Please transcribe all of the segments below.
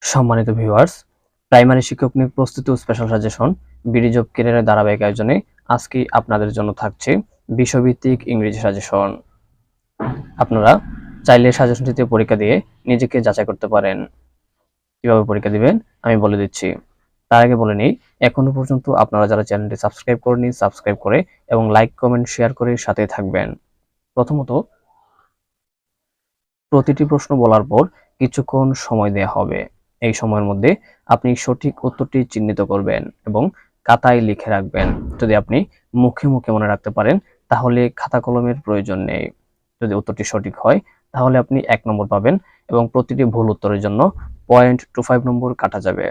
সম্মানিত viewers, primary শিক্ষক নিয়োগ প্রস্তুতি ও স্পেশাল সাজেশন বিডি জব ক্যারিয়ারের ধারাবাহিক আয়োজনে আজকে আপনাদের জন্য থাকছে বিষয়ভিত্তিক ইংরেজি সাজেশন। আপনারা চাইলে সাজেশনটিতে পরীক্ষা দিয়ে নিজেকে যাচাই করতে পারেন। কিভাবে পরীক্ষা দিবেন আমি বলে দিচ্ছি। তার আগে বলে নিই, এখনো পর্যন্ত আপনারা যারা চ্যানেলটি সাবস্ক্রাইব করেনি সাবস্ক্রাইব করে এবং লাইক কমেন্ট শেয়ার করে সাথে থাকবেন। প্রথমত, প্রতিটি প্রশ্ন বলার পর কিছুক্ষণ সময় দেওয়া হবে। এই সময়ের মধ্যে আপনি সঠিক উত্তরটি চিহ্নিত করবেন এবং খাতায় লিখে রাখবেন। যদি আপনি মুখে মুখে মনে রাখতে পারেন তাহলে খাতা কলমের প্রয়োজন নেই। যদি উত্তরটি সঠিক হয় তাহলে আপনি 1 নম্বর পাবেন এবং প্রতিটি ভুল উত্তরের জন্য 0.25 নম্বর কাটা যাবে।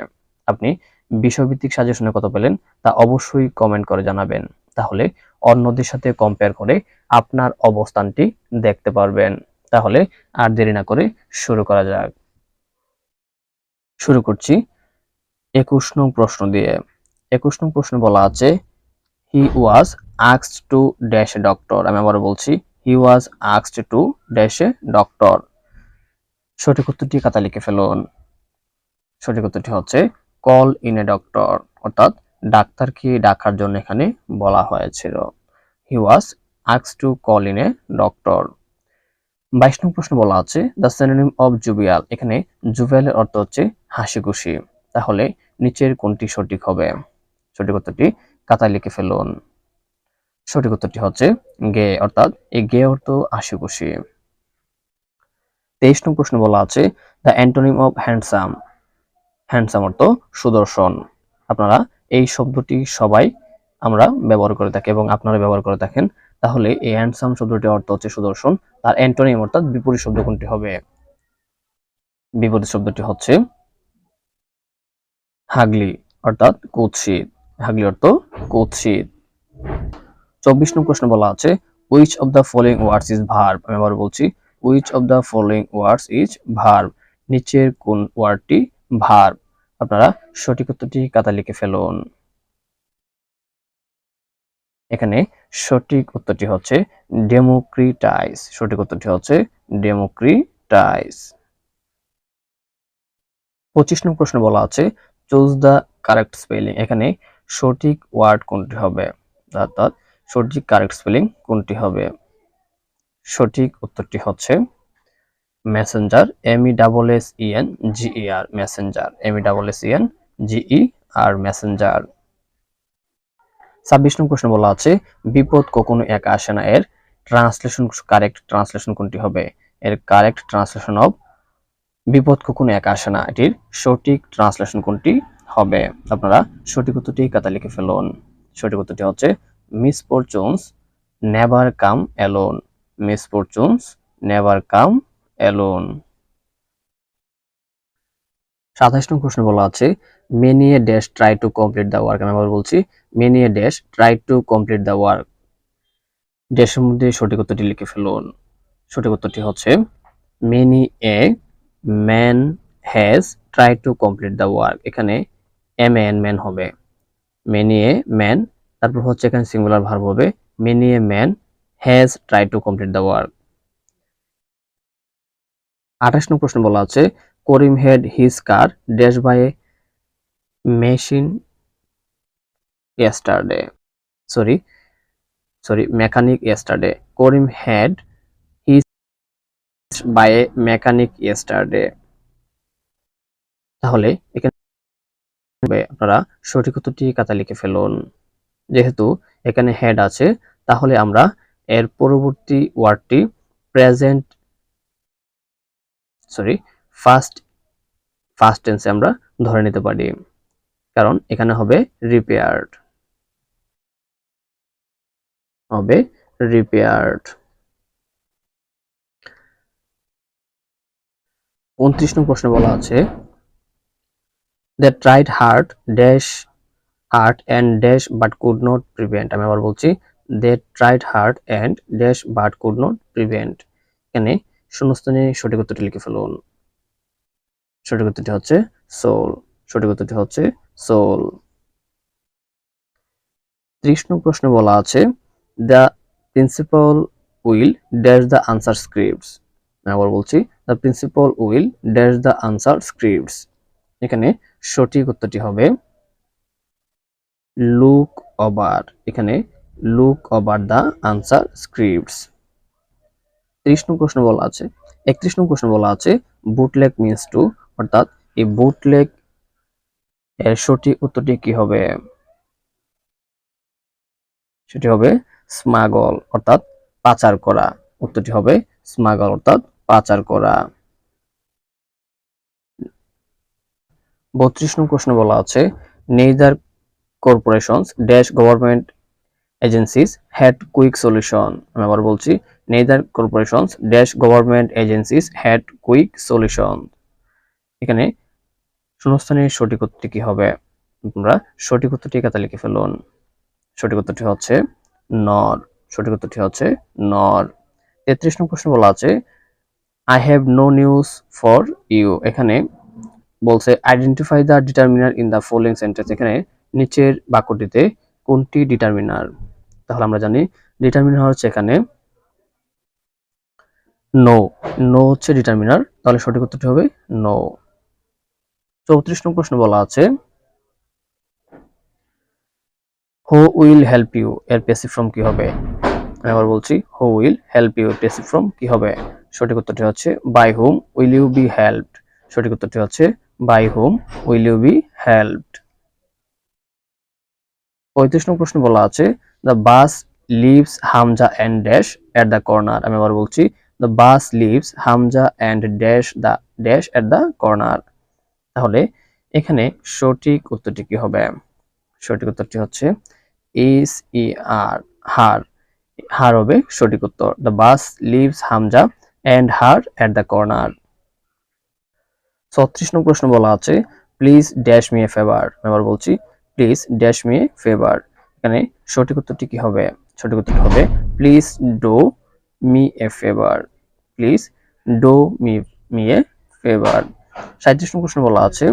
আপনি বিষয়ভিত্তিক সাজেশনে কত পেলেন তা অবশ্যই কমেন্ট করে জানাবেন। তাহলে অন্যদের সাথে কম্পেয়ার করে আপনার অবস্থানটি দেখতে পারবেন। তাহলে আর দেরি না করে শুরু করা যাক। শুরু করছি 21 নং প্রশ্ন দিয়ে। 21 নং প্রশ্নে বলা আছে, he was asked to dash a doctor. আমি আবার বলছি, he was asked to dash a doctor. সঠিক উত্তরটি খাতা লিখে ফেলুন। সঠিক উত্তরটি হচ্ছে কল ইন এ ডক্টর, অর্থাৎ ডাক্তারকে ডাকার জন্য এখানে বলা হয়েছিল। He was asked to call in a doctor. 22 নং প্রশ্ন বলা আছে, দ্য সিনোনিম অফ জুবিয়াল। এখানে জুবিয়ালের অর্থ হচ্ছে হাসি খুশি। তাহলে নিচের কোনটি সঠিক হবে? সঠিক উত্তরটি খাতায় লিখে ফেলুন। সঠিক উত্তরটি হচ্ছে গে, অর্থাৎ এই গে অর্থ হাসি খুশি। 23 নং প্রশ্ন বলা আছে, the antonym of handsome. Handsome অর্থ সুদর্শন। আপনারা এই শব্দটি সবাই আমরা ব্যবহার করে থাকি এবং আপনারা ব্যবহার করে থাকেন। তাহলে এই হ্যান্ডসাম শব্দটির অর্থ হচ্ছে সুদর্শন। তার অ্যান্টোনিম অর্থাৎ বিপরীত শব্দ কোনটি হবে? বিপরীত শব্দটি হচ্ছে হাগলি, অর্থাৎ কুৎসিত। হাগলি অর্থ কুৎসিত। 24 নং প্রশ্ন বলা আছে, which of the following words is verb। আমি আবার বলছি, which of the following words is verb। নিচের কোন ওয়ার্ডটি ভার্ব? আপনারা সঠিক উত্তরটি খাতায় লিখে ফেলুন। এখানে সঠিক উত্তরটি হচ্ছে ডেমোক্রিটাইজ। সঠিক উত্তরটি হচ্ছে ডেমোক্রিটাইজ। 25 নং প্রশ্ন বলা আছে, চুজ দ্য কারেক্ট স্পেলিং। এখানে সঠিক ওয়ার্ড কোনটি হবে, অর্থাৎ সঠিক কারেক্ট স্পেলিং কোনটি হবে? সঠিক উত্তরটি হচ্ছে Messenger, MESSENGER, Messenger, MESSENGER, Messenger. 26 নং প্রশ্ন বলা আছে, বিপদ কখনো একা আসে না। এর ট্রান্সলেশন, কারেক্ট ট্রান্সলেশন কোনটি হবে? এর কারেক্ট ট্রান্সলেশন অফ বিপদ কখনো একা আসে না, এটির সঠিক ট্রান্সলেশন কোনটি হবে? আপনারা সঠিক উত্তরটি খাতায় লিখে ফেলুন। সঠিক উত্তরটি হচ্ছে misfortunes never come alone. Misfortunes never come alone. 27 নং প্রশ্ন বলা আছে, many a dash try to complete the work. আমি আবার বলছি, many a dash try to complete the work. ড্যাশের মধ্যে সঠিক উত্তরটি লিখে ফেলুন। সঠিক উত্তরটি হচ্ছে many a man has try to complete the work. এখানে ম্যান হবে, মেনি এ ম্যান, তারপর হচ্ছে এখানে সিঙ্গুলার ভার্ব হবে, many a man has try to complete the work. 28 নং প্রশ্ন বলা আছে, Karim had his car dash by a machine yesterday, sorry mechanic yesterday। Karim had his by a mechanic yesterday। তাহলে এখানে আপনারা সঠিক উত্তরটি খাতায় লিখে ফেলুন। যেহেতু এখানে হ্যাড আছে তাহলে আমরা এর পরবর্তী ওয়ার্ডটি প্রেজেন্ট ফার্স্ট টেন্সে আমরা ধরে নিতে পারি, কারণ এখানে হবে রিপেয়ার্ড, হবে রিপেয়ার্ড। 29 নং প্রশ্নে বলা আছে, they tried hard and dash but could not prevent। আমি আবার বলছি, they tried hard and dash but could not prevent। এখানে শূন্যস্থানে সঠিক উত্তরটি লিখে ফেলুন। সঠিক উত্তরটি হচ্ছে সোল। সঠিক উত্তরটি হচ্ছে সোল। 30 নং প্রশ্নে বলা আছে, the principal will dash the answer scripts. আমি আবার বলছি, the principal will dash the answer scripts. এখানে সঠিক উত্তরটি হবে লুক ওভার। এখানে look over the answer scripts. 30 নং প্রশ্ন বলা আছে 31 নং প্রশ্ন বলা আছে বুটলেগ মিন্স টু, অর্থাৎ এই বুটলেগ এর সঠিক উত্তরটি কি হবে? সেটি হবে স্মাগল, অর্থাৎ পাচার করা। উত্তরটি হবে স্মাগল, অর্থাৎ পাচার করা। 32 নং প্রশ্ন বলা আছে neither corporations dash government agencies had quick solution. আমি আবার বলছি, neither corporations dash government agencies had quick solution. এখানে শূন্যস্থানের সঠিক উত্তরটি কি হবে? তোমরা সঠিক উত্তরটি খাতা লিখে ফেলুন। সঠিক উত্তরটি হচ্ছে নর। সঠিক উত্তরটি হচ্ছে নর। 33 নং প্রশ্ন বলা আছে I have no news for you. এখানে বলছে identify the determiner in the following sentence. এখানে নিচের বাক্যটিতে কোনটি ডিটারমিনার? তাহলে আমরা জানি ডিটারমিনার হচ্ছে এখানে নো। নো হচ্ছে ডিটারমিনার, তাহলে সঠিক উত্তরটি হবে নো। 34 নং প্রশ্ন বলা আছে হু উইল হেল্প ইউ এর প্যাসিভ ফর্ম কি হবে? আমি আবার বলছি, who will help you passive form কি হবে? সঠিক উত্তরটি হচ্ছে by whom will you be helped. সঠিক উত্তরটি হচ্ছে by whom will you be helped. 35 নং প্রশ্ন বলা আছে the bus leaves Hamza and dash at the corner. আমি আবার বলছি, the bus leaves Hamza and dash the dash at the corner. তাহলে এখানে সঠিক উত্তরটি কি হবে? সঠিক উত্তরটি হচ্ছে এস ই আর, হার। হার হবে সঠিক উত্তর। The bus leaves Hamza and her at the corner. 36 নং প্রশ্ন বলা আছে please dash me a favour. আবার বলছি, please dash me a favour. এখানে সঠিক উত্তরটি কি হবে? সঠিক উত্তরটি হবে please do me a favour. Please do me a favour. 37 নং প্রশ্ন বলা আছে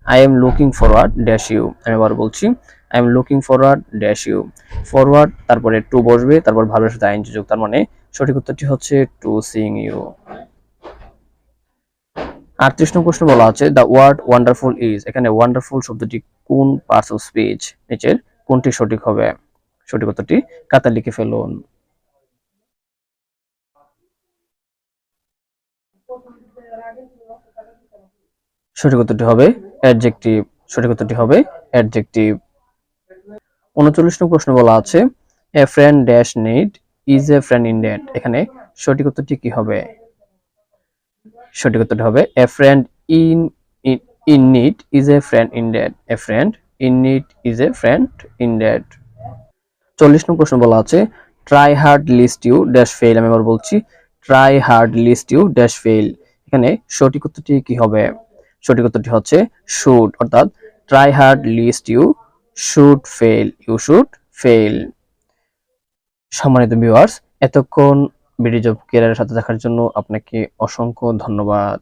I am looking forward dash you. আমি আবার বলছি, I am looking forward dash you. Forward তারপরে টু বসবে, তারপর ভার্বের সাথে আইএনজি যোগ, তার মানে সঠিক উত্তরটি হচ্ছে টু সিং ইউ। 38 নং প্রশ্ন বলা আছে দ্য ওয়ার্ড ওয়ান্ডারফুল ইজ। এখানে ওয়ান্ডারফুল শব্দটি কোন পার্টস অফ স্পিচ? নিচের কোনটি সঠিক হবে? সঠিক উত্তরটি খাতায় লিখে ফেলুন। সঠিক উত্তরটি হবে অ্যাডজেক্টিভ। সঠিক উত্তরটি হবে অ্যাডজেক্টিভ। 39 নং প্রশ্ন বলা আছে a friend dash need is a friend indeed. এখানে সঠিক উত্তরটি কি হবে? সঠিক উত্তরটি হবে a friend in in need is a friend indeed. A friend in need is a friend indeed. 40 নং প্রশ্ন বলা আছে try hard lest you dash fail. আমি আবার বলছি, try hard lest you dash fail. এখানে সঠিক উত্তরটি কি হবে? সঠিক উত্তরটি হচ্ছে শুড, অর্থাৎ try hard lest you should fail. You should fail. সম্মানিত ভিউয়ার্স, এতক্ষণ বিডি জব ক্যারিয়ারের সাথে থাকার জন্য আপনাকে অসংখ্য ধন্যবাদ।